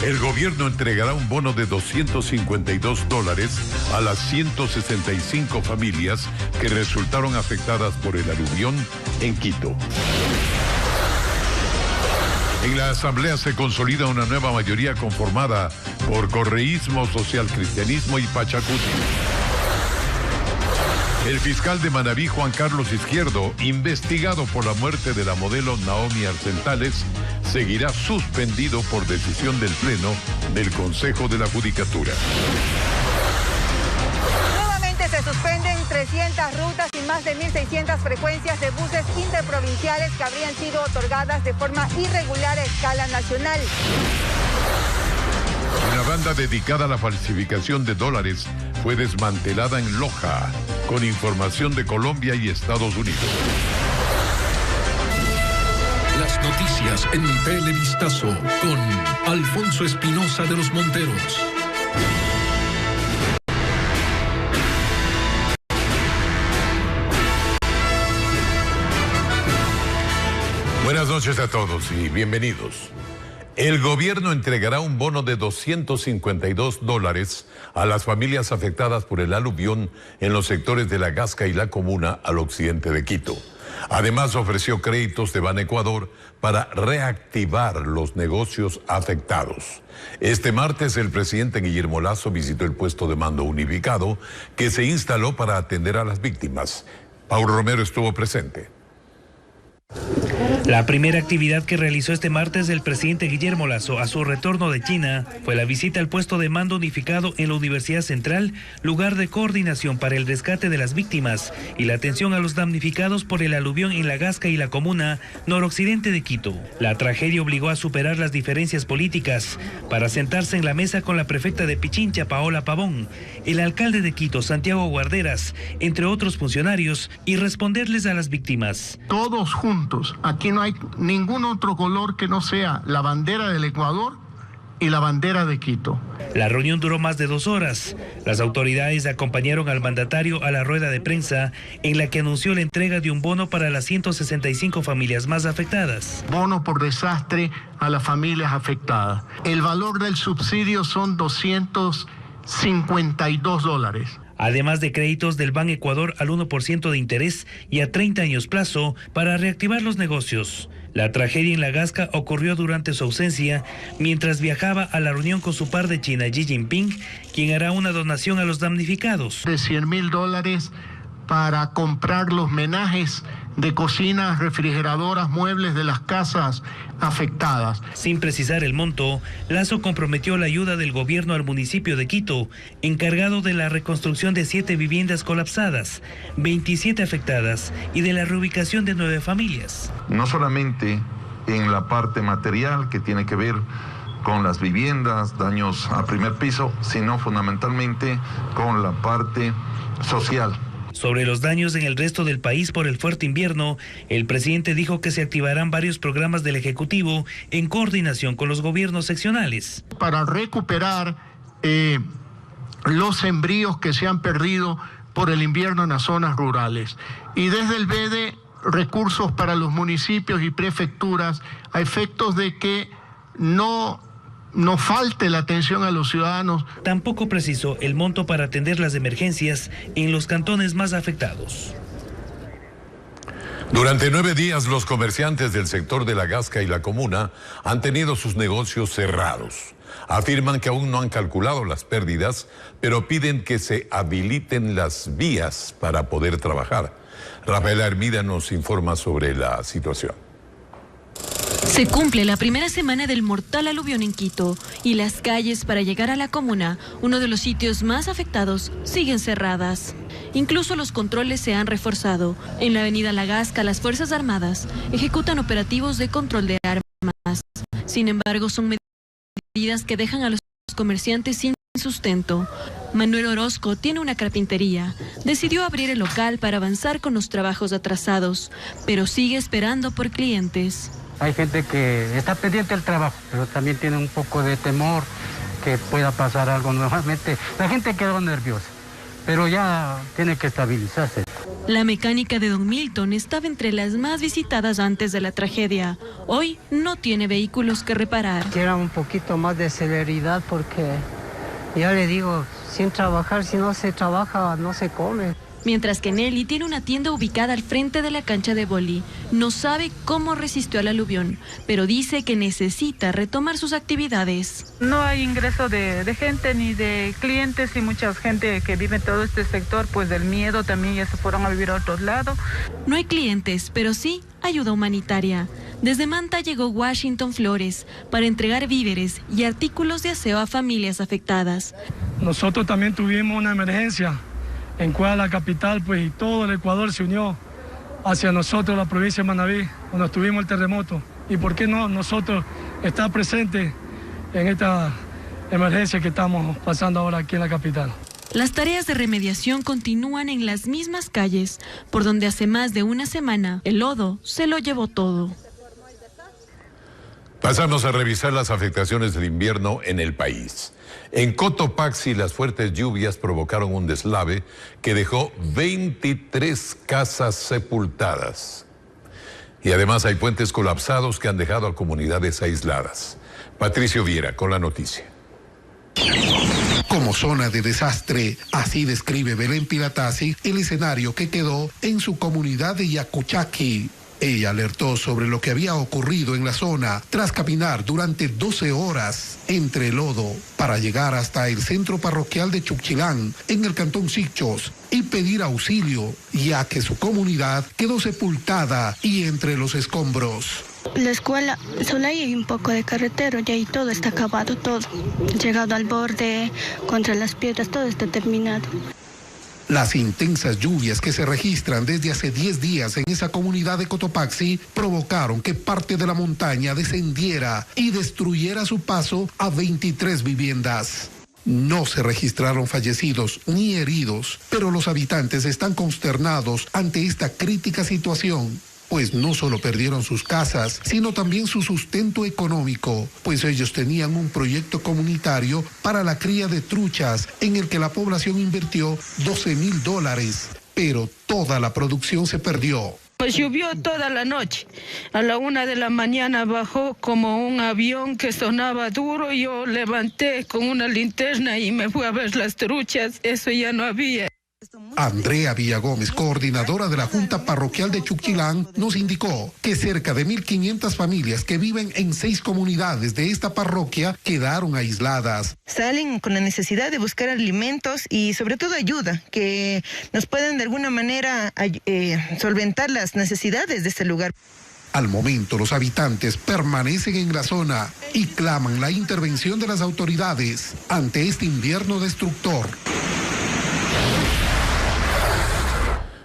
El gobierno entregará un bono de $252 a las 165 familias que resultaron afectadas por el aluvión en Quito. En la Asamblea se consolida una nueva mayoría conformada por correísmo, socialcristianismo y Pachacuti. El fiscal de Manabí, Juan Carlos Izquierdo, investigado por la muerte de la modelo Naomi Arcentales, seguirá suspendido por decisión del Pleno del Consejo de la Judicatura. Nuevamente se suspenden 300 rutas y más de 1.600 frecuencias de buses interprovinciales que habrían sido otorgadas de forma irregular a escala nacional. Una banda dedicada a la falsificación de dólares fue desmantelada en Loja, con información de Colombia y Estados Unidos. Las noticias en Televistazo con Alfonso Espinosa de los Monteros. Buenas noches a todos y bienvenidos. El gobierno entregará un bono de $252 a las familias afectadas por el aluvión en los sectores de La Gasca y La Comuna al occidente de Quito. Además, ofreció créditos de Banecuador para reactivar los negocios afectados. Este martes, el presidente Guillermo Lasso visitó el puesto de mando unificado que se instaló para atender a las víctimas. Paul Romero estuvo presente. La primera actividad que realizó este martes el presidente Guillermo Lasso a su retorno de China fue la visita al puesto de mando unificado en la Universidad Central, lugar de coordinación para el rescate de las víctimas y la atención a los damnificados por el aluvión en La Gasca y La Comuna, noroccidente de Quito. La tragedia obligó a superar las diferencias políticas para sentarse en la mesa con la prefecta de Pichincha, Paola Pavón, el alcalde de Quito, Santiago Guarderas, entre otros funcionarios, y responderles a las víctimas. Todos juntos, aquí no hay ningún otro color que no sea la bandera del Ecuador y la bandera de Quito. La reunión duró más de 2 horas. Las autoridades acompañaron al mandatario a la rueda de prensa en la que anunció la entrega de un bono para las 165 familias más afectadas. Bono por desastre a las familias afectadas. El valor del subsidio son $252. Además de créditos del Ban Ecuador al 1% de interés y a 30 años plazo para reactivar los negocios. La tragedia en La Gasca ocurrió durante su ausencia, mientras viajaba a la reunión con su par de China, Xi Jinping, quien hará una donación a los damnificados. De $100.000 para comprar los menajes de cocinas, refrigeradoras, muebles de las casas afectadas. Sin precisar el monto, Lasso comprometió la ayuda del gobierno al municipio de Quito, encargado de la reconstrucción de 7 viviendas colapsadas, 27 afectadas y de la reubicación de 9 familias. No solamente en la parte material que tiene que ver con las viviendas, daños a primer piso, sino fundamentalmente con la parte social. Sobre los daños en el resto del país por el fuerte invierno, el presidente dijo que se activarán varios programas del Ejecutivo en coordinación con los gobiernos seccionales. Para recuperar los sembríos que se han perdido por el invierno en las zonas rurales. Y desde el BEDE, recursos para los municipios y prefecturas a efectos de que no falte la atención a los ciudadanos. Tampoco precisó el monto para atender las emergencias en los cantones más afectados. Durante 9 días, los comerciantes del sector de La Gasca y La Comuna han tenido sus negocios cerrados. Afirman que aún no han calculado las pérdidas, pero piden que se habiliten las vías para poder trabajar. Rafaela Hermida nos informa sobre la situación. Se cumple la primera semana del mortal aluvión en Quito y las calles para llegar a La Comuna, uno de los sitios más afectados, siguen cerradas. Incluso los controles se han reforzado. En la avenida La Gasca, las Fuerzas Armadas ejecutan operativos de control de armas. Sin embargo, son medidas que dejan a los comerciantes sin sustento. Manuel Orozco tiene una carpintería. Decidió abrir el local para avanzar con los trabajos atrasados, pero sigue esperando por clientes. Hay gente que está pendiente del trabajo, pero también tiene un poco de temor que pueda pasar algo nuevamente. La gente quedó nerviosa, pero ya tiene que estabilizarse. La mecánica de Don Milton estaba entre las más visitadas antes de la tragedia. Hoy no tiene vehículos que reparar. Quiero un poquito más de celeridad porque ya le digo, sin trabajar, si no se trabaja, no se come. Mientras que Nelly tiene una tienda ubicada al frente de la cancha de vóley. No sabe cómo resistió al aluvión, pero dice que necesita retomar sus actividades. No hay ingreso de gente ni de clientes y mucha gente que vive en todo este sector, pues del miedo también ya se fueron a vivir a otros lados. No hay clientes, pero sí ayuda humanitaria. Desde Manta llegó Washington Flores para entregar víveres y artículos de aseo a familias afectadas. Nosotros también tuvimos una emergencia en cual la capital, pues, y todo el Ecuador se unió hacia nosotros, la provincia de Manabí, cuando tuvimos el terremoto. ¿Y por qué no nosotros estar presentes en esta emergencia que estamos pasando ahora aquí en la capital? Las tareas de remediación continúan en las mismas calles, por donde hace más de una semana el lodo se lo llevó todo. Pasamos a revisar las afectaciones del invierno en el país. En Cotopaxi, las fuertes lluvias provocaron un deslave que dejó 23 casas sepultadas. Y además hay puentes colapsados que han dejado a comunidades aisladas. Patricio Viera con la noticia. Como zona de desastre, así describe Belén Piratasi el escenario que quedó en su comunidad de Yacuchaqui. Ella alertó sobre lo que había ocurrido en la zona tras caminar durante 12 horas entre lodo para llegar hasta el centro parroquial de Chuquilán, en el cantón Sichos, y pedir auxilio, ya que su comunidad quedó sepultada y entre los escombros. La escuela, solo hay un poco de carretero y ahí todo está acabado, todo. Llegado al borde, contra las piedras, todo está terminado. Las intensas lluvias que se registran desde hace 10 días en esa comunidad de Cotopaxi provocaron que parte de la montaña descendiera y destruyera su paso a 23 viviendas. No se registraron fallecidos ni heridos, pero los habitantes están consternados ante esta crítica situación, pues no solo perdieron sus casas, sino también su sustento económico, pues ellos tenían un proyecto comunitario para la cría de truchas en el que la población invirtió $12,000, pero toda la producción se perdió. Pues llovió toda la noche. A la 1 de la mañana bajó como un avión que sonaba duro. Yo levanté con una linterna y me fui a ver las truchas. Eso ya no había. Andrea Villagómez, coordinadora de la Junta Parroquial de Chuquilán, nos indicó que cerca de 1.500 familias que viven en 6 comunidades de esta parroquia quedaron aisladas. Salen con la necesidad de buscar alimentos y sobre todo ayuda, que nos puedan de alguna manera solventar las necesidades de este lugar. Al momento, los habitantes permanecen en la zona y claman la intervención de las autoridades ante este invierno destructor.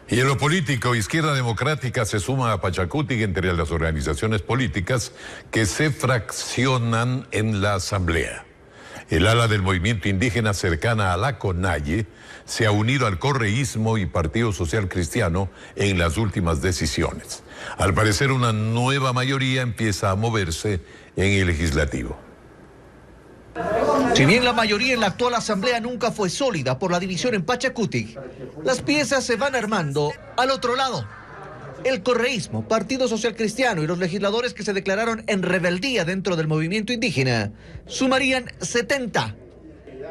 Y en lo político, Izquierda Democrática se suma a Pachacuti entre las organizaciones políticas que se fraccionan en la Asamblea. El ala del movimiento indígena cercana a la CONAIE se ha unido al correísmo y Partido Social Cristiano en las últimas decisiones. Al parecer, una nueva mayoría empieza a moverse en el legislativo. Si bien la mayoría en la actual asamblea nunca fue sólida por la división en Pachacuti, las piezas se van armando al otro lado. El correísmo, Partido Social Cristiano y los legisladores que se declararon en rebeldía dentro del movimiento indígena sumarían 70.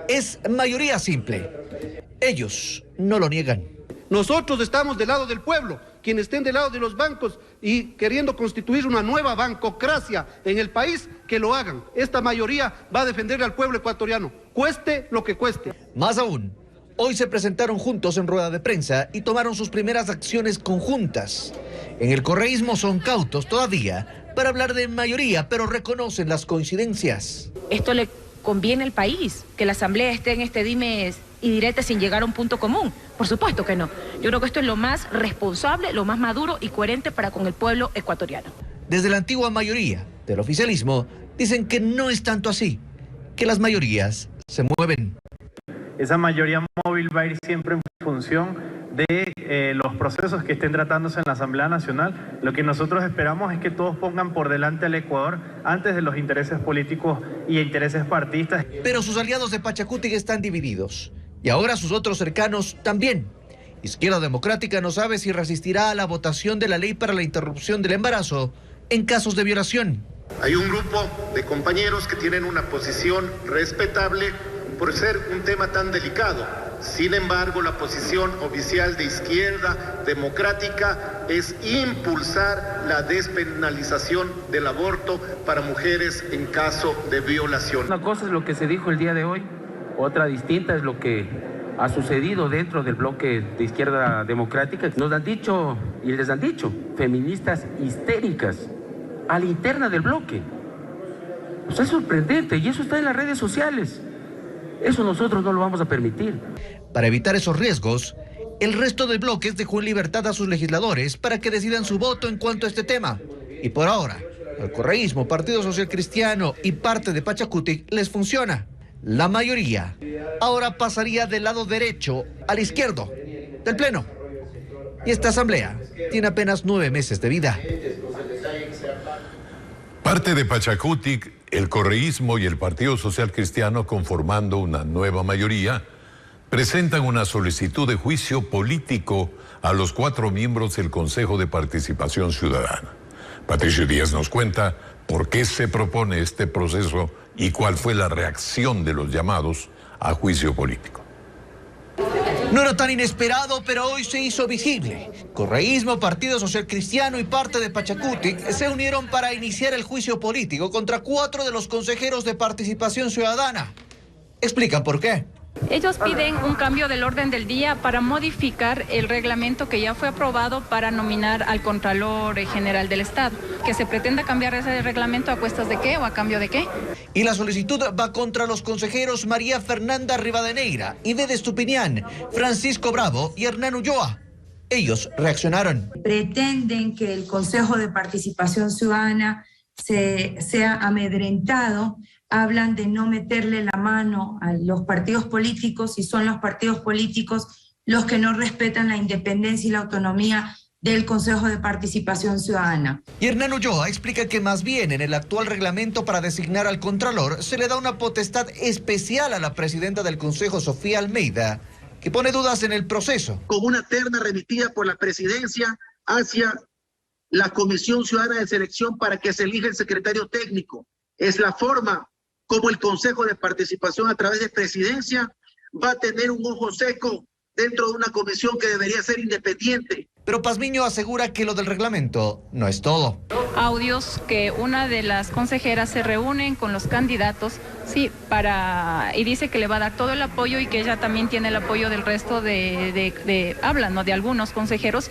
Es mayoría simple. Ellos no lo niegan. Nosotros estamos del lado del pueblo. Quienes estén del lado de los bancos y queriendo constituir una nueva bancocracia en el país, que lo hagan. Esta mayoría va a defender al pueblo ecuatoriano, cueste lo que cueste. Más aún, hoy se presentaron juntos en rueda de prensa y tomaron sus primeras acciones conjuntas. En el correísmo son cautos todavía para hablar de mayoría, pero reconocen las coincidencias. Esto le conviene al país, que la asamblea esté en este dimes y direte sin llegar a un punto común. Por supuesto que no. Yo creo que esto es lo más responsable, lo más maduro y coherente para con el pueblo ecuatoriano. Desde la antigua mayoría del oficialismo dicen que no es tanto así, que las mayorías se mueven. Esa mayoría móvil va a ir siempre en función de los procesos que estén tratándose en la Asamblea Nacional. Lo que nosotros esperamos es que todos pongan por delante al Ecuador antes de los intereses políticos y intereses partidistas. Pero sus aliados de Pachacuti están divididos y ahora sus otros cercanos también. Izquierda Democrática no sabe si resistirá a la votación de la ley para la interrupción del embarazo en casos de violación. Hay un grupo de compañeros que tienen una posición respetable por ser un tema tan delicado. Sin embargo, la posición oficial de Izquierda Democrática es impulsar la despenalización del aborto para mujeres en caso de violación. Una cosa es lo que se dijo el día de hoy, otra distinta es lo que ha sucedido dentro del bloque de Izquierda Democrática. Nos han dicho, y les han dicho, feministas histéricas a la interna del bloque. O sea, es sorprendente, y eso está en las redes sociales. Eso nosotros no lo vamos a permitir. Para evitar esos riesgos, el resto de bloques dejó en libertad a sus legisladores para que decidan su voto en cuanto a este tema. Y por ahora, al correísmo, Partido Social Cristiano y parte de Pachacutic les funciona. La mayoría ahora pasaría del lado derecho al izquierdo del Pleno. Y esta asamblea tiene apenas 9 meses de vida. Parte de Pachacutic, el correísmo y el Partido Social Cristiano, conformando una nueva mayoría, presentan una solicitud de juicio político a los 4 miembros del Consejo de Participación Ciudadana. Patricio Díaz nos cuenta por qué se propone este proceso y cuál fue la reacción de los llamados a juicio político. No era tan inesperado, pero hoy se hizo visible. Correísmo, Partido Social Cristiano y parte de Pachacutic se unieron para iniciar el juicio político contra 4 de los consejeros de Participación Ciudadana. Explican por qué. Ellos piden un cambio del orden del día para modificar el reglamento que ya fue aprobado para nominar al Contralor General del Estado. Que se pretenda cambiar ese reglamento a cuestas de qué o a cambio de qué. Y la solicitud va contra los consejeros María Fernanda Rivadeneira, Ide Estupiñán, Francisco Bravo y Hernán Ulloa. Ellos reaccionaron. Pretenden que el Consejo de Participación Ciudadana sea amedrentado. Hablan de no meterle la mano a los partidos políticos y son los partidos políticos los que no respetan la independencia y la autonomía del Consejo de Participación Ciudadana. Y Hernán Ulloa explica que más bien en el actual reglamento para designar al Contralor se le da una potestad especial a la presidenta del Consejo, Sofía Almeida, que pone dudas en el proceso. Con una terna remitida por la presidencia hacia la Comisión Ciudadana de Selección para que se elija el secretario técnico. Es la forma como el Consejo de Participación a través de presidencia va a tener un ojo seco dentro de una comisión que debería ser independiente. Pero Pazmiño asegura que lo del reglamento no es todo. Audios que una de las consejeras se reúnen con los candidatos, sí, y dice que le va a dar todo el apoyo y que ella también tiene el apoyo del resto de algunos consejeros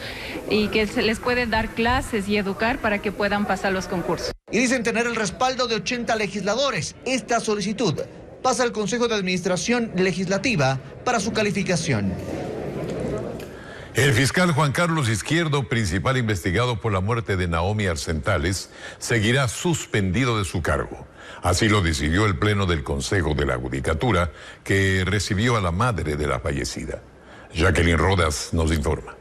y que se les puede dar clases y educar para que puedan pasar los concursos. Y dicen tener el respaldo de 80 legisladores. Esta solicitud pasa al Consejo de Administración Legislativa para su calificación. El fiscal Juan Carlos Izquierdo, principal investigado por la muerte de Naomi Arcentales, seguirá suspendido de su cargo. Así lo decidió el Pleno del Consejo de la Judicatura, que recibió a la madre de la fallecida. Jacqueline Rodas nos informa.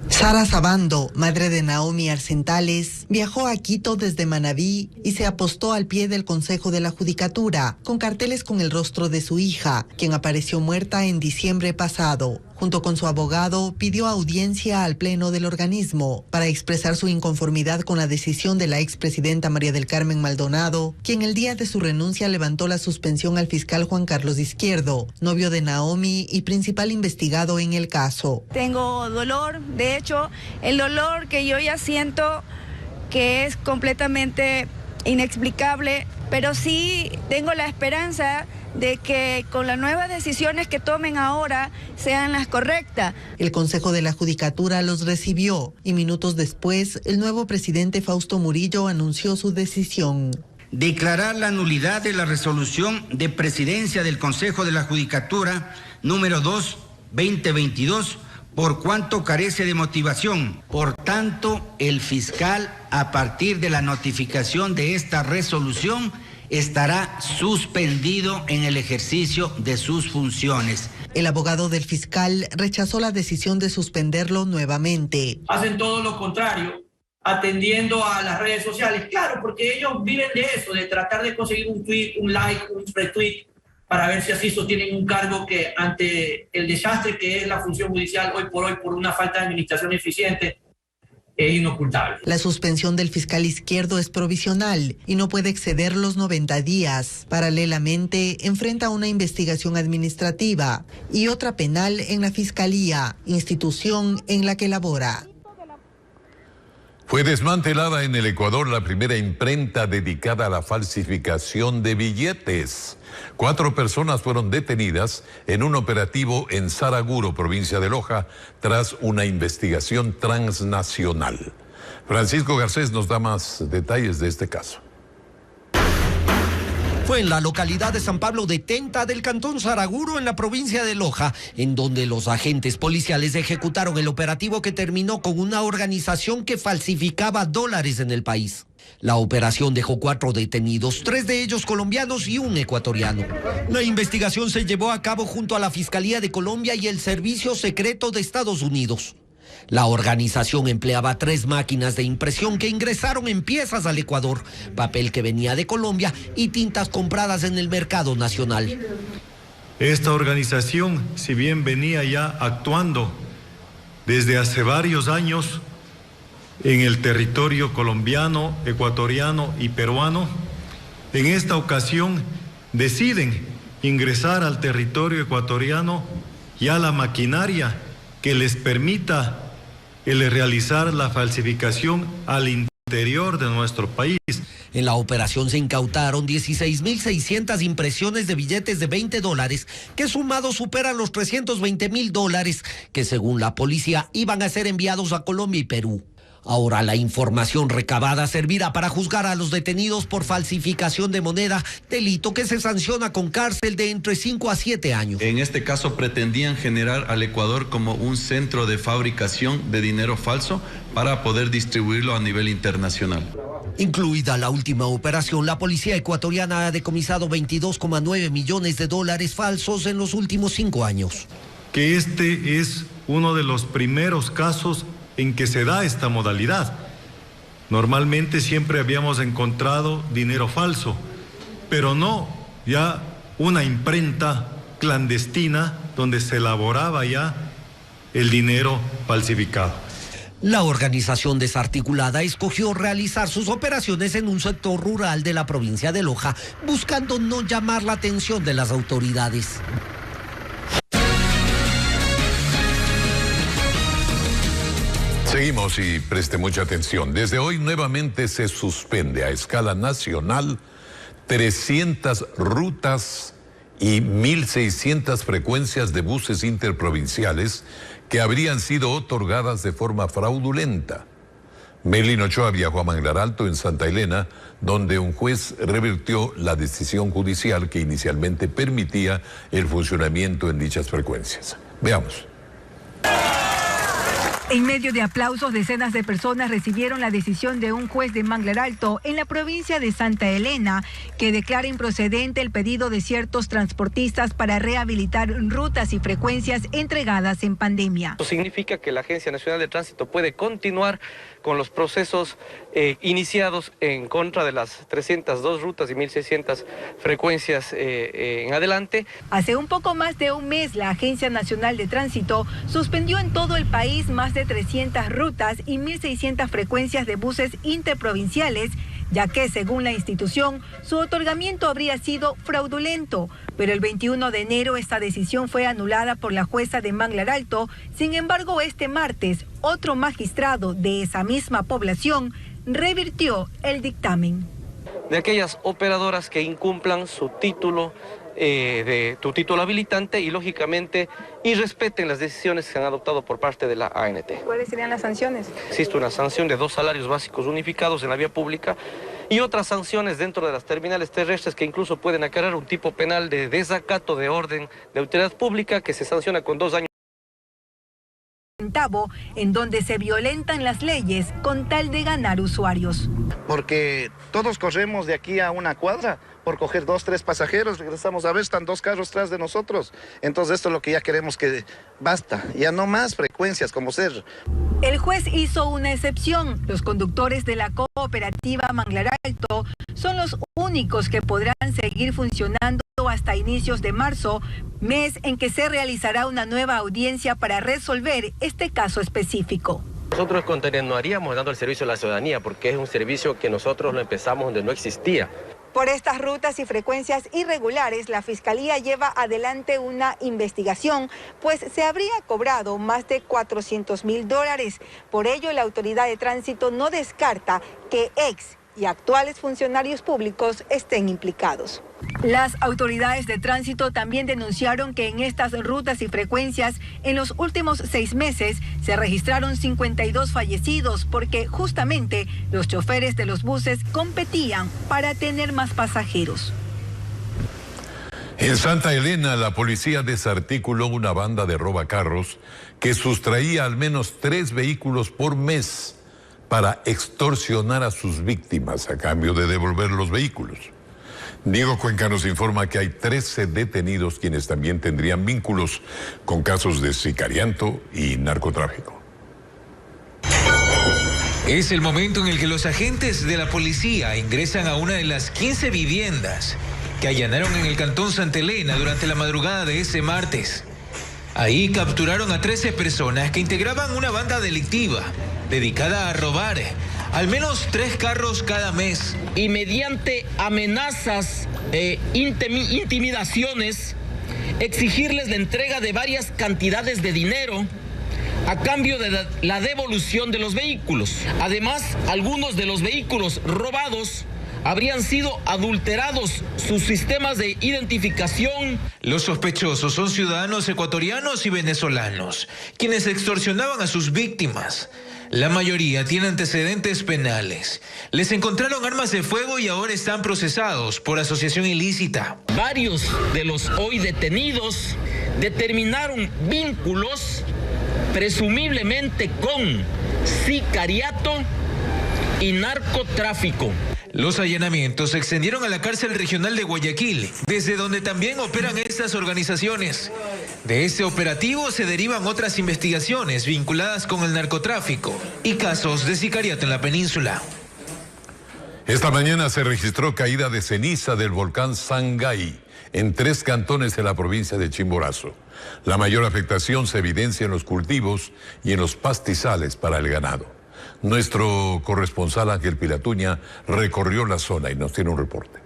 Sara Sabando, madre de Naomi Arcentales, viajó a Quito desde Manabí y se apostó al pie del Consejo de la Judicatura, con carteles con el rostro de su hija, quien apareció muerta en diciembre pasado. Junto con su abogado, pidió audiencia al Pleno del organismo para expresar su inconformidad con la decisión de la expresidenta María del Carmen Maldonado, quien el día de su renuncia levantó la suspensión al fiscal Juan Carlos Izquierdo, novio de Naomi y principal investigado en el caso. Tengo dolor, de hecho, el dolor que yo ya siento que es completamente inexplicable, pero sí tengo la esperanza de que con las nuevas decisiones que tomen ahora sean las correctas. El Consejo de la Judicatura los recibió y minutos después el nuevo presidente Fausto Murillo anunció su decisión. Declarar la nulidad de la resolución de presidencia del Consejo de la Judicatura número 2/2022 por cuanto carece de motivación. Por tanto, el fiscal, a partir de la notificación de esta resolución, estará suspendido en el ejercicio de sus funciones. El abogado del fiscal rechazó la decisión de suspenderlo nuevamente. Hacen todo lo contrario, atendiendo a las redes sociales. Claro, porque ellos viven de eso, de tratar de conseguir un tweet, un like, un retweet. para ver si así sostienen un cargo que ante el desastre que es la función judicial hoy por una falta de administración eficiente, es inocultable. La suspensión del fiscal Izquierdo es provisional y no puede exceder los 90 días. Paralelamente, enfrenta una investigación administrativa y otra penal en la Fiscalía, institución en la que labora. Fue desmantelada en el Ecuador la primera imprenta dedicada a la falsificación de billetes. 4 personas fueron detenidas en un operativo en Saraguro, provincia de Loja, tras una investigación transnacional. Francisco Garcés nos da más detalles de este caso. Fue en la localidad de San Pablo de Tenta del cantón Saraguro, en la provincia de Loja, en donde los agentes policiales ejecutaron el operativo que terminó con una organización que falsificaba dólares en el país. La operación dejó 4 detenidos, 3 de ellos colombianos y un ecuatoriano. La investigación se llevó a cabo junto a la Fiscalía de Colombia y el Servicio Secreto de Estados Unidos. La organización empleaba 3 máquinas de impresión que ingresaron en piezas al Ecuador, papel que venía de Colombia y tintas compradas en el mercado nacional. Esta organización, si bien venía ya actuando desde hace varios años en el territorio colombiano, ecuatoriano y peruano, en esta ocasión deciden ingresar al territorio ecuatoriano ya la maquinaria que les permita el realizar la falsificación al interior de nuestro país. En la operación se incautaron 16.600 impresiones de billetes de $20 que sumados superan los $320.000 que según la policía iban a ser enviados a Colombia y Perú. Ahora la información recabada servirá para juzgar a los detenidos por falsificación de moneda, delito que se sanciona con cárcel de entre 5 a 7 años. En este caso pretendían generar al Ecuador como un centro de fabricación de dinero falso para poder distribuirlo a nivel internacional. Incluida la última operación, la policía ecuatoriana ha decomisado $22,9 millones falsos en los últimos 5 años. Que este es uno de los primeros casos en que se da esta modalidad. Normalmente siempre habíamos encontrado dinero falso, pero no ya una imprenta clandestina donde se elaboraba ya el dinero falsificado. La organización desarticulada escogió realizar sus operaciones en un sector rural de la provincia de Loja, buscando no llamar la atención de las autoridades. Seguimos y preste mucha atención. Desde hoy nuevamente se suspende a escala nacional 300 rutas y 1.600 frecuencias de buses interprovinciales que habrían sido otorgadas de forma fraudulenta. Melin Ochoa viajó a Manglar Alto, en Santa Elena, donde un juez revirtió la decisión judicial que inicialmente permitía el funcionamiento en dichas frecuencias. Veamos. En medio de aplausos, decenas de personas recibieron la decisión de un juez de Manglar Alto en la provincia de Santa Elena, que declara improcedente el pedido de ciertos transportistas para rehabilitar rutas y frecuencias entregadas en pandemia. Esto significa que la Agencia Nacional de Tránsito puede continuar con los procesos iniciados en contra de las 302 rutas y 1.600 frecuencias en adelante. Hace un poco más de un mes, la Agencia Nacional de Tránsito suspendió en todo el país más de 300 rutas y 1.600 frecuencias de buses interprovinciales, ya que, según la institución, su otorgamiento habría sido fraudulento. Pero el 21 de enero esta decisión fue anulada por la jueza de Manglar Alto. Sin embargo, este martes, otro magistrado de esa misma población revirtió el dictamen. De aquellas operadoras que incumplan su título de tu título habilitante y lógicamente respeten las decisiones que se han adoptado por parte de la ANT. ¿Cuáles serían las sanciones? Existe una sanción de 2 salarios básicos unificados en la vía pública y otras sanciones dentro de las terminales terrestres que incluso pueden acarrear un tipo penal de desacato de orden de autoridad pública que se sanciona con 2 años. En donde se violentan las leyes con tal de ganar usuarios. Porque todos corremos de aquí a una cuadra por coger 2, 3 pasajeros, regresamos a ver, están 2 carros tras de nosotros. Entonces esto es lo que ya queremos, que basta, ya no más frecuencias como ser. El juez hizo una excepción. Los conductores de la cooperativa Manglar Alto son los únicos que podrán seguir funcionando plazo hasta inicios de marzo, mes en que se realizará una nueva audiencia para resolver este caso específico. Nosotros continuaríamos dando el servicio a la ciudadanía porque es un servicio que nosotros lo empezamos donde no existía. Por estas rutas y frecuencias irregulares, la Fiscalía lleva adelante una investigación, pues se habría cobrado más de $400.000. Por ello, la Autoridad de Tránsito no descarta que ex y actuales funcionarios públicos estén implicados. Las autoridades de tránsito también denunciaron que en estas rutas y frecuencias en los últimos 6 meses se registraron 52 fallecidos porque justamente los choferes de los buses competían para tener más pasajeros. En Santa Elena, la policía desarticuló una banda de robacarros que sustraía al menos 3 vehículos por mes para extorsionar a sus víctimas a cambio de devolver los vehículos. Diego Cuenca nos informa que hay 13 detenidos quienes también tendrían vínculos con casos de sicariato y narcotráfico. Es el momento en el que los agentes de la policía ingresan a una de las 15 viviendas que allanaron en el cantón Santa Elena durante la madrugada de ese martes. Ahí capturaron a 13 personas que integraban una banda delictiva dedicada a robar al menos 3 carros cada mes. Y mediante amenazas e intimidaciones, exigirles la entrega de varias cantidades de dinero a cambio de la devolución de los vehículos. Además, algunos de los vehículos robados habrían sido adulterados sus sistemas de identificación. Los sospechosos son ciudadanos ecuatorianos y venezolanos, quienes extorsionaban a sus víctimas. La mayoría tiene antecedentes penales. Les encontraron armas de fuego y ahora están procesados por asociación ilícita. Varios de los hoy detenidos determinaron vínculos presumiblemente con sicariato y narcotráfico. Los allanamientos se extendieron a la cárcel regional de Guayaquil, desde donde también operan estas organizaciones. De este operativo se derivan otras investigaciones vinculadas con el narcotráfico y casos de sicariato en la península. Esta mañana se registró caída de ceniza del volcán Sangay en 3 cantones de la provincia de Chimborazo. La mayor afectación se evidencia en los cultivos y en los pastizales para el ganado. Nuestro corresponsal Ángel Pilatuña recorrió la zona y nos tiene un reporte.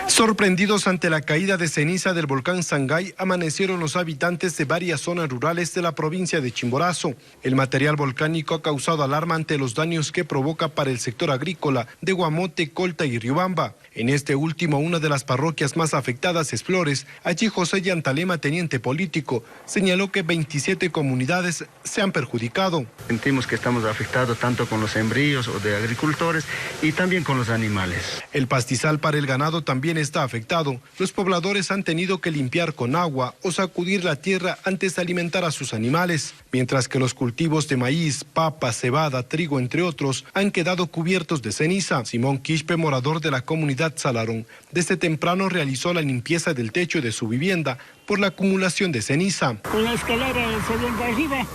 Sorprendidos ante la caída de ceniza del volcán Sangay, amanecieron los habitantes de varias zonas rurales de la provincia de Chimborazo. El material volcánico ha causado alarma ante los daños que provoca para el sector agrícola de Guamote, Colta y Riobamba. En este último, una de las parroquias más afectadas es Flores. Allí José Yantalema, teniente político, señaló que 27 comunidades se han perjudicado. Sentimos que estamos afectados tanto con los sembríos o de agricultores y también con los animales. El pastizal para el ganado también está afectado. Los pobladores han tenido que limpiar con agua o sacudir la tierra antes de alimentar a sus animales, mientras que los cultivos de maíz, papa, cebada, trigo, entre otros, han quedado cubiertos de ceniza. Simón Quispe, morador de la comunidad Salarón, desde temprano realizó la limpieza del techo de su vivienda por la acumulación de ceniza. Con la escalera subiendo arriba,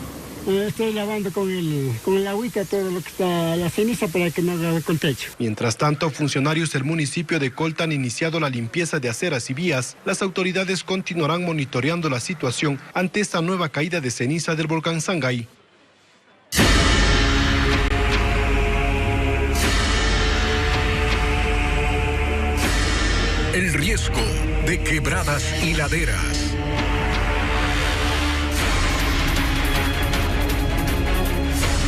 estoy lavando con el agüita todo lo que está la ceniza para que no agarre con techo. Mientras tanto, funcionarios del municipio de Colta han iniciado la limpieza de aceras y vías. Las autoridades continuarán monitoreando la situación ante esta nueva caída de ceniza del volcán Sangay. El riesgo de quebradas y laderas.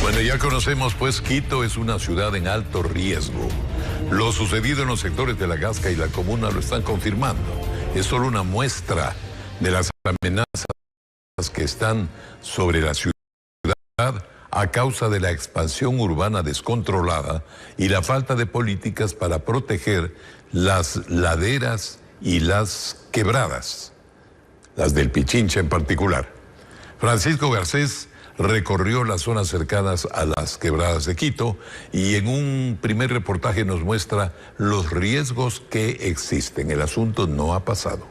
Bueno, ya conocemos, pues Quito es una ciudad en alto riesgo. Lo sucedido en los sectores de La Gasca y la Comuna lo están confirmando. Es solo una muestra de las amenazas que están sobre la ciudad a causa de la expansión urbana descontrolada y la falta de políticas para proteger las laderas y las quebradas, las del Pichincha en particular. Francisco Garcés recorrió las zonas cercanas a las quebradas de Quito y en un primer reportaje nos muestra los riesgos que existen. El asunto no ha pasado.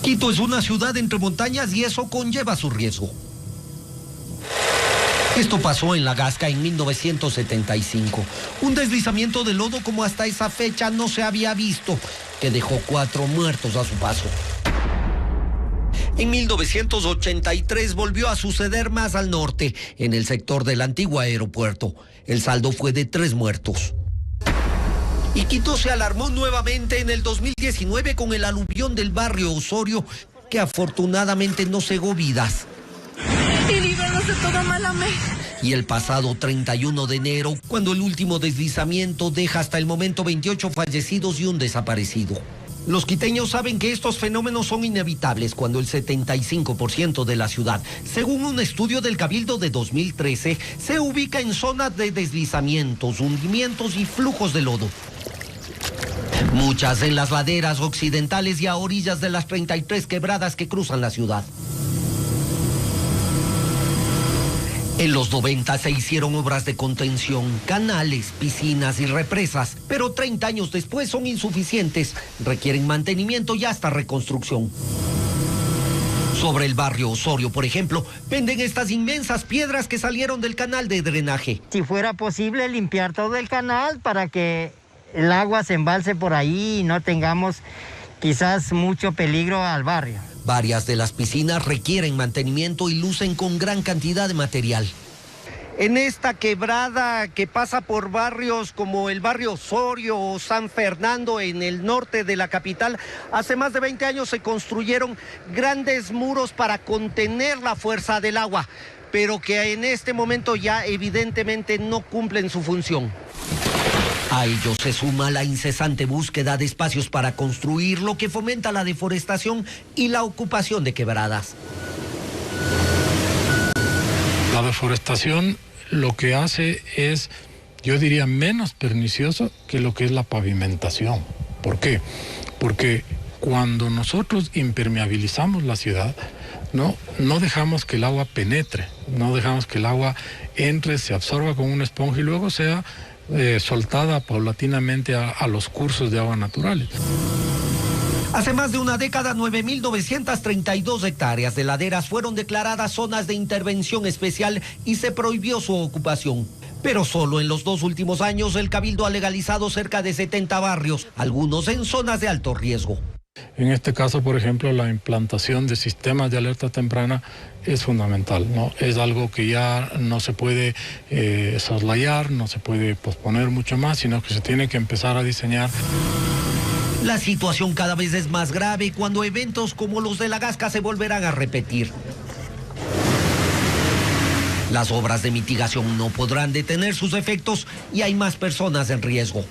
Quito es una ciudad entre montañas y eso conlleva su riesgo. Esto pasó en La Gasca en 1975. Un deslizamiento de lodo como hasta esa fecha no se había visto, que dejó 4 muertos a su paso. En 1983 volvió a suceder más al norte, en el sector del antiguo aeropuerto. El saldo fue de 3 muertos. Y Quito se alarmó nuevamente en el 2019 con el aluvión del barrio Osorio, que afortunadamente no cegó vidas. Y el pasado 31 de enero, cuando el último deslizamiento deja hasta el momento 28 fallecidos y un desaparecido. Los quiteños saben que estos fenómenos son inevitables cuando el 75% de la ciudad, según un estudio del Cabildo de 2013, se ubica en zonas de deslizamientos, hundimientos y flujos de lodo. Muchas en las laderas occidentales y a orillas de las 33 quebradas que cruzan la ciudad. En los 90 se hicieron obras de contención, canales, piscinas y represas, pero 30 años después son insuficientes, requieren mantenimiento y hasta reconstrucción. Sobre el barrio Osorio, por ejemplo, venden estas inmensas piedras que salieron del canal de drenaje. Si fuera posible limpiar todo el canal para que el agua se embalse por ahí y no tengamos quizás mucho peligro al barrio. Varias de las piscinas requieren mantenimiento y lucen con gran cantidad de material. En esta quebrada que pasa por barrios como el barrio Osorio o San Fernando en el norte de la capital, hace más de 20 años se construyeron grandes muros para contener la fuerza del agua, pero que en este momento ya evidentemente no cumplen su función. A ello se suma la incesante búsqueda de espacios para construir, lo que fomenta la deforestación y la ocupación de quebradas. La deforestación lo que hace es, yo diría, menos pernicioso que lo que es la pavimentación. ¿Por qué? Porque cuando nosotros impermeabilizamos la ciudad, no dejamos que el agua penetre, no dejamos que el agua entre, se absorba con una esponja y luego sea soltada paulatinamente a los cursos de agua naturales. Hace más de una década, 9.932 hectáreas de laderas fueron declaradas zonas de intervención especial y se prohibió su ocupación. Pero solo en los 2 últimos años el Cabildo ha legalizado cerca de 70 barrios, algunos en zonas de alto riesgo. En este caso, por ejemplo, la implantación de sistemas de alerta temprana es fundamental, ¿no? Es algo que ya no se puede soslayar, no se puede posponer mucho más, sino que se tiene que empezar a diseñar. La situación cada vez es más grave cuando eventos como los de La Gasca se volverán a repetir. Las obras de mitigación no podrán detener sus efectos y hay más personas en riesgo.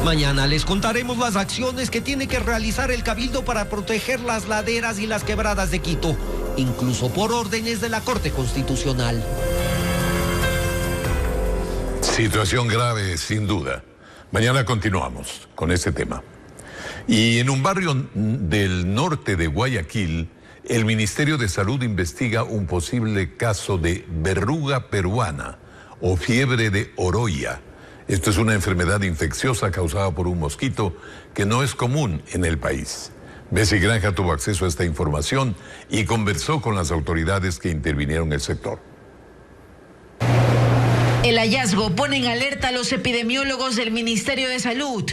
Mañana les contaremos las acciones que tiene que realizar el Cabildo para proteger las laderas y las quebradas de Quito, incluso por órdenes de la Corte Constitucional. Situación grave, sin duda. Mañana continuamos con este tema. Y en un barrio del norte de Guayaquil, el Ministerio de Salud investiga un posible caso de verruga peruana o fiebre de Oroya. Esto es una enfermedad infecciosa causada por un mosquito que no es común en el país. Bessie Granja tuvo acceso a esta información y conversó con las autoridades que intervinieron en el sector. El hallazgo pone en alerta a los epidemiólogos del Ministerio de Salud.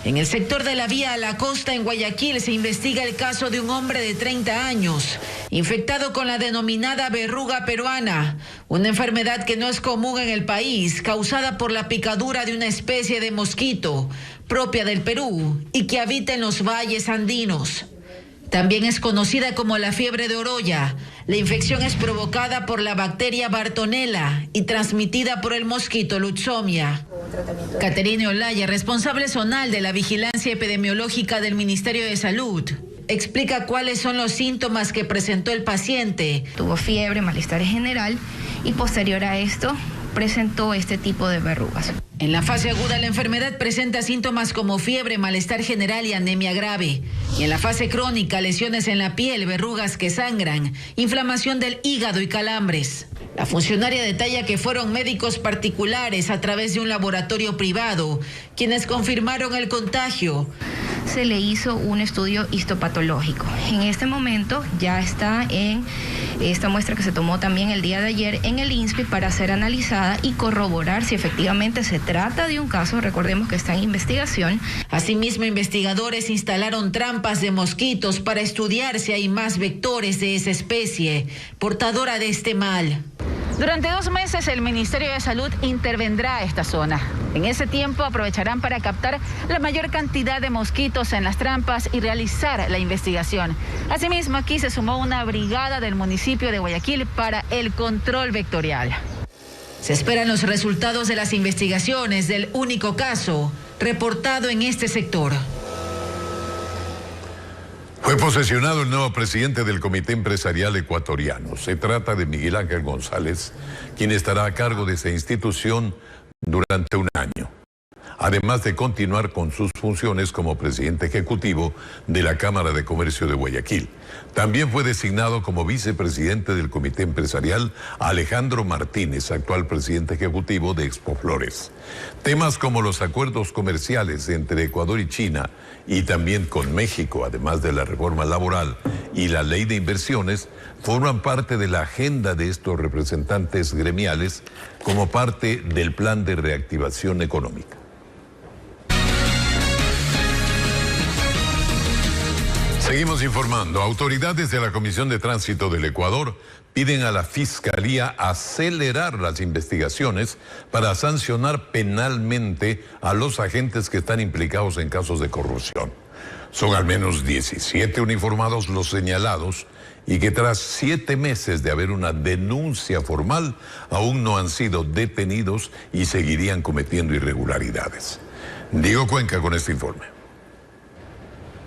En el sector de la vía a la costa en Guayaquil se investiga el caso de un hombre de 30 años, infectado con la denominada verruga peruana, una enfermedad que no es común en el país, causada por la picadura de una especie de mosquito propia del Perú y que habita en los valles andinos. También es conocida como la fiebre de Oroya. La infección es provocada por la bacteria Bartonella y transmitida por el mosquito Lutzomia. Caterine Olaya, responsable zonal de la vigilancia epidemiológica del Ministerio de Salud, explica cuáles son los síntomas que presentó el paciente. Tuvo fiebre, malestar general y posterior a esto presentó este tipo de verrugas. En la fase aguda la enfermedad presenta síntomas como fiebre, malestar general y anemia grave. Y en la fase crónica, lesiones en la piel, verrugas que sangran, inflamación del hígado y calambres. La funcionaria detalla que fueron médicos particulares a través de un laboratorio privado quienes confirmaron el contagio. se le hizo un estudio histopatológico. En este momento ya está en esta muestra que se tomó también el día de ayer en el INSPI para ser analizada y corroborar si efectivamente se trata de un caso. Recordemos que está en investigación. Asimismo, investigadores instalaron trampas de mosquitos para estudiar si hay más vectores de esa especie portadora de este mal. Durante 2 meses el Ministerio de Salud intervendrá a esta zona. En ese tiempo aprovecharán para captar la mayor cantidad de mosquitos en las trampas y realizar la investigación. Asimismo, aquí se sumó una brigada del municipio de Guayaquil para el control vectorial. Se esperan los resultados de las investigaciones del único caso reportado en este sector. Fue posesionado el nuevo presidente del Comité Empresarial Ecuatoriano. Se trata de Miguel Ángel González, quien estará a cargo de esa institución durante un año, además de continuar con sus funciones como presidente ejecutivo de la Cámara de Comercio de Guayaquil. También fue designado como vicepresidente del Comité Empresarial Alejandro Martínez, actual presidente ejecutivo de Expoflores. Temas como los acuerdos comerciales entre Ecuador y China y también con México, además de la reforma laboral y la ley de inversiones, forman parte de la agenda de estos representantes gremiales como parte del plan de reactivación económica. Seguimos informando. Autoridades de la Comisión de Tránsito del Ecuador piden a la Fiscalía acelerar las investigaciones para sancionar penalmente a los agentes que están implicados en casos de corrupción. Son al menos 17 uniformados los señalados y que tras 7 meses de haber una denuncia formal aún no han sido detenidos y seguirían cometiendo irregularidades. Diego Cuenca con este informe.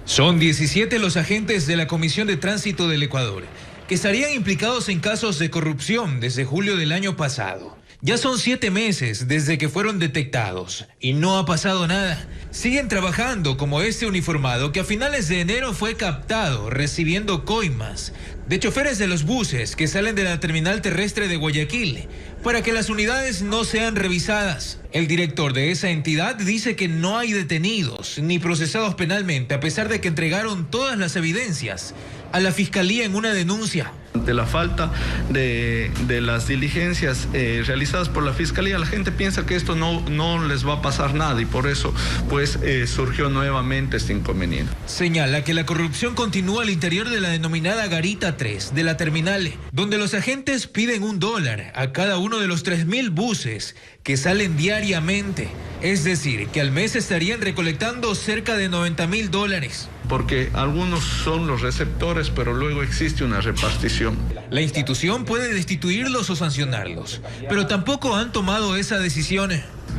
Son 17 los agentes de la Comisión de Tránsito del Ecuador que estarían implicados en casos de corrupción desde julio del año pasado. Ya son 7 meses desde que fueron detectados y no ha pasado nada. Siguen trabajando como este uniformado que a finales de enero fue captado recibiendo coimas de choferes de los buses que salen de la terminal terrestre de Guayaquil para que las unidades no sean revisadas. El director de esa entidad dice que no hay detenidos ni procesados penalmente a pesar de que entregaron todas las evidencias a la Fiscalía en una denuncia. Ante la falta de las diligencias realizadas por la Fiscalía, la gente piensa que esto no les va a pasar nada y por eso pues surgió nuevamente este inconveniente. Señala que la corrupción continúa al interior de la denominada Garita 3 de la terminal, donde los agentes piden $1 a cada uno de los 3.000 buses que salen diariamente. Es decir, que al mes estarían recolectando cerca de $90.000. Porque algunos son los receptores, pero luego existe una repartición. La institución puede destituirlos o sancionarlos, pero tampoco han tomado esa decisión.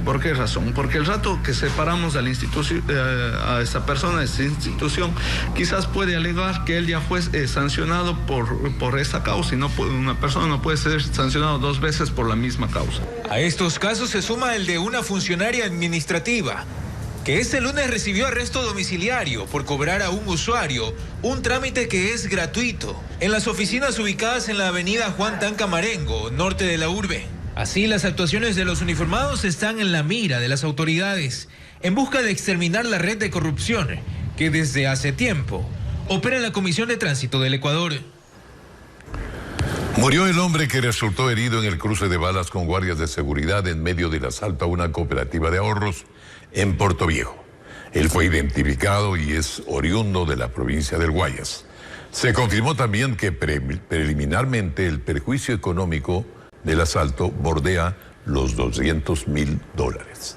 ¿Por qué razón? Porque el rato que separamos a la institución, a esa persona de esa institución, quizás puede alegar que él ya fue sancionado por esa causa y una persona no puede ser sancionado 2 veces por la misma causa. A estos casos se suma el de una funcionaria administrativa que este lunes recibió arresto domiciliario por cobrar a un usuario un trámite que es gratuito en las oficinas ubicadas en la avenida Juan Tanca Marengo, norte de la urbe. Así, las actuaciones de los uniformados están en la mira de las autoridades en busca de exterminar la red de corrupción que desde hace tiempo opera en la Comisión de Tránsito del Ecuador. Murió el hombre que resultó herido en el cruce de balas con guardias de seguridad en medio del asalto a una cooperativa de ahorros en Portoviejo. Él fue identificado y es oriundo de la provincia del Guayas. Se confirmó también que preliminarmente el perjuicio económico del asalto bordea los $200.000.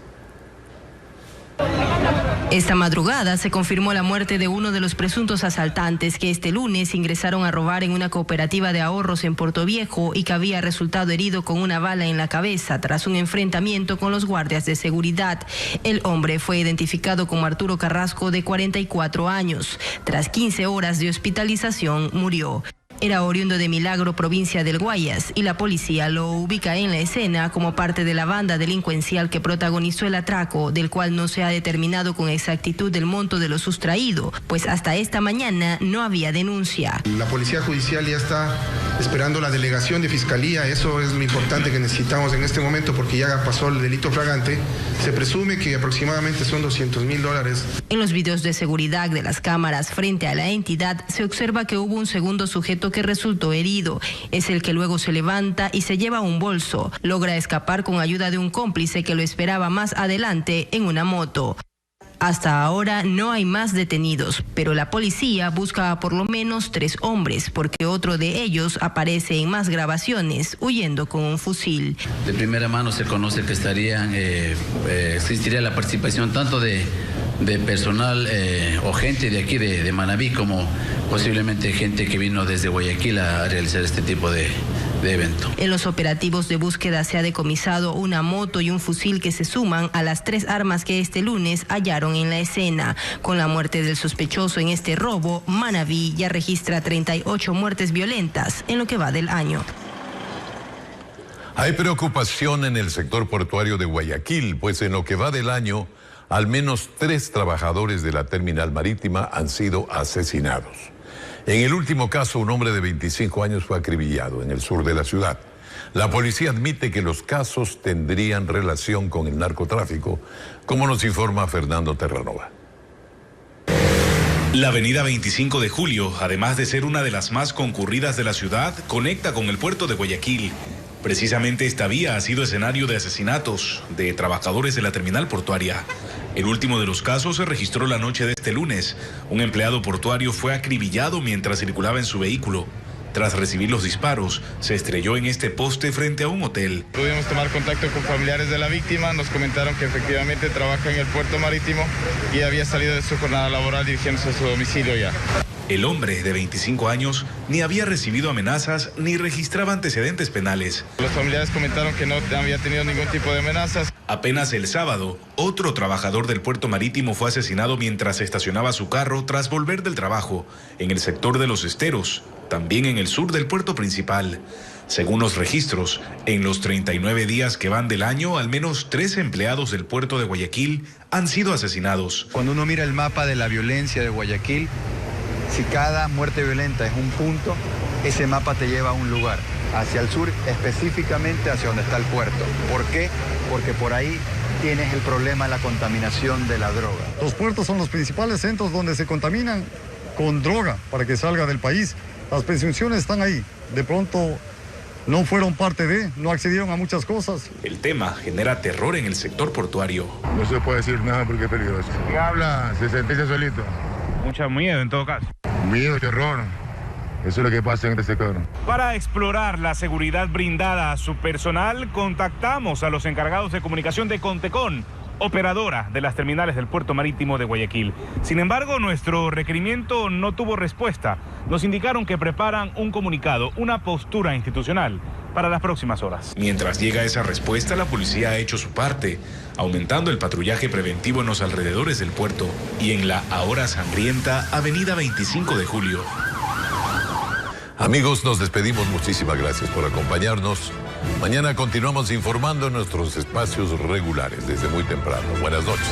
Esta madrugada se confirmó la muerte de uno de los presuntos asaltantes que este lunes ingresaron a robar en una cooperativa de ahorros en Portoviejo y que había resultado herido con una bala en la cabeza tras un enfrentamiento con los guardias de seguridad. El hombre fue identificado como Arturo Carrasco, de 44 años. Tras 15 horas de hospitalización, murió. Era oriundo de Milagro, provincia del Guayas, y la policía lo ubica en la escena como parte de la banda delincuencial que protagonizó el atraco, del cual no se ha determinado con exactitud el monto de lo sustraído, pues hasta esta mañana no había denuncia. La policía judicial ya está esperando la delegación de fiscalía. Eso es lo importante que necesitamos en este momento, porque ya pasó el delito flagrante. Se presume que aproximadamente son $200,000. En los videos de seguridad de las cámaras frente a la entidad se observa que hubo un segundo sujeto que resultó herido. Es el que luego se levanta y se lleva un bolso. Logra escapar con ayuda de un cómplice que lo esperaba más adelante en una moto. Hasta ahora no hay más detenidos, pero la policía busca a por lo menos 3 hombres, porque otro de ellos aparece en más grabaciones huyendo con un fusil. De primera mano se conoce que existiría la participación tanto de personal o gente de aquí de Manabí, como posiblemente gente que vino desde Guayaquil a realizar este tipo de evento. En los operativos de búsqueda se ha decomisado una moto y un fusil que se suman a las 3 armas que este lunes hallaron en la escena. Con la muerte del sospechoso en este robo, Manabí ya registra 38 muertes violentas en lo que va del año. Hay preocupación en el sector portuario de Guayaquil, pues en lo que va del año, al menos 3 trabajadores de la terminal marítima han sido asesinados. En el último caso, un hombre de 25 años fue acribillado en el sur de la ciudad. La policía admite que los casos tendrían relación con el narcotráfico, como nos informa Fernando Terranova. La avenida 25 de Julio, además de ser una de las más concurridas de la ciudad, conecta con el puerto de Guayaquil. Precisamente esta vía ha sido escenario de asesinatos de trabajadores de la terminal portuaria. El último de los casos se registró la noche de este lunes. Un empleado portuario fue acribillado mientras circulaba en su vehículo. Tras recibir los disparos, se estrelló en este poste frente a un hotel. Pudimos tomar contacto con familiares de la víctima, nos comentaron que efectivamente trabaja en el puerto marítimo y había salido de su jornada laboral dirigiéndose a su domicilio ya. El hombre de 25 años ni había recibido amenazas ni registraba antecedentes penales. Los familiares comentaron que no había tenido ningún tipo de amenazas. Apenas el sábado, otro trabajador del puerto marítimo fue asesinado mientras estacionaba su carro tras volver del trabajo en el sector de Los Esteros, también en el sur del puerto principal. Según los registros, en los 39 días que van del año, al menos 3 empleados del puerto de Guayaquil han sido asesinados. Cuando uno mira el mapa de la violencia de Guayaquil, si cada muerte violenta es un punto, ese mapa te lleva a un lugar, hacia el sur, específicamente hacia donde está el puerto. ¿Por qué? Porque por ahí tienes el problema de la contaminación de la droga. Los puertos son los principales centros donde se contaminan con droga para que salga del país. Las presunciones están ahí. De pronto no fueron parte de, no accedieron a muchas cosas. El tema genera terror en el sector portuario. No se puede decir nada porque es peligroso. ¿Quién habla? Se sentirse solito. Mucho miedo en todo caso. Miedo, terror. Eso es lo que pasa en este sector. Para explorar la seguridad brindada a su personal, contactamos a los encargados de comunicación de Contecón, operadora de las terminales del puerto marítimo de Guayaquil. Sin embargo, nuestro requerimiento no tuvo respuesta. Nos indicaron que preparan un comunicado, una postura institucional para las próximas horas. Mientras llega esa respuesta, la policía ha hecho su parte, aumentando el patrullaje preventivo en los alrededores del puerto y en la ahora sangrienta avenida 25 de Julio. Amigos, nos despedimos. Muchísimas gracias por acompañarnos. Mañana continuamos informando en nuestros espacios regulares desde muy temprano. Buenas noches.